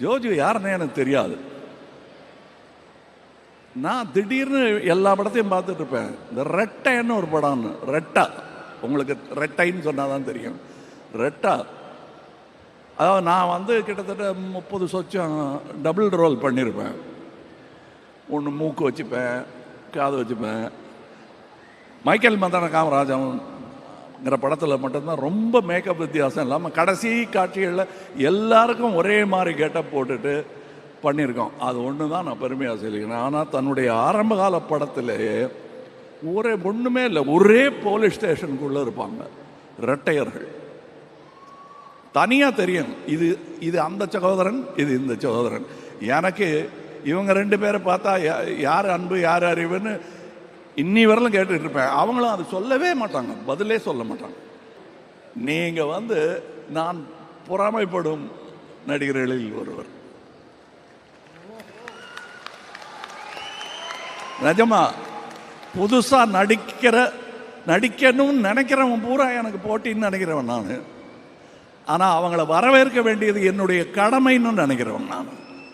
ஜோஜு யாருன்னே எனக்கு தெரியாது. நான் திடீர்னு எல்லா படத்தையும் பார்த்துட்டு இருப்பேன். இந்த ரெட்டைன்னு ஒரு படம்னு, ரெட்டா, உங்களுக்கு ரெட்டைன்னு சொன்னாதான் தெரியும். ரெட்டா, அதாவது நான் வந்து கிட்டத்தட்ட 30 சொச்சம் டபுள் ரோல் பண்ணியிருப்பேன். ஒன்று மூக்கு வச்சுப்பேன், காது வச்சுப்பேன். மைக்கேல் மதன காமராஜங்கிற படத்தில் மட்டும்தான் ரொம்ப மேக்கப் வித்தியாசம் இல்லாமல் கடைசி காட்சிகளில் எல்லாருக்கும் ஒரே மாதிரி கெட்டப் போட்டுட்டு பண்ணியிருக்கோம். அது ஒன்று தான் நான் பெருமையாக சொல்லிக்கிறேன். ஆனால் தன்னுடைய ஆரம்பகால படத்திலேயே ஒன்றுமே இல்லை, ஒரே போலீஸ் ஸ்டேஷனுக்குள்ளே இருப்பாங்க ரெட்டையர்கள். தனியாக தெரியும், இது அந்த சகோதரன், இது இந்த சகோதரன். எனக்கு இவங்க 2 பேரை பார்த்தா யார் அன்பு யார் அறிவுன்னு இன்னி வரலும் கேட்டுட்டு இருப்பேன். அவங்களும் அது சொல்லவே மாட்டாங்க, பதிலே சொல்ல மாட்டாங்க. நீங்கள் வந்து நான் பொறாமைப்படும் நடிகர்களில் ஒருவர். நிஜமா புதுசாக நடிக்கணும்னு நினைக்கிறவன் பூரா எனக்கு போட்டின்னு நினைக்கிறவன் நான். ஆனால் அவங்கள வரவேற்க வேண்டியது என்னுடைய கடமைன்னு நினைக்கிறவன் நான்.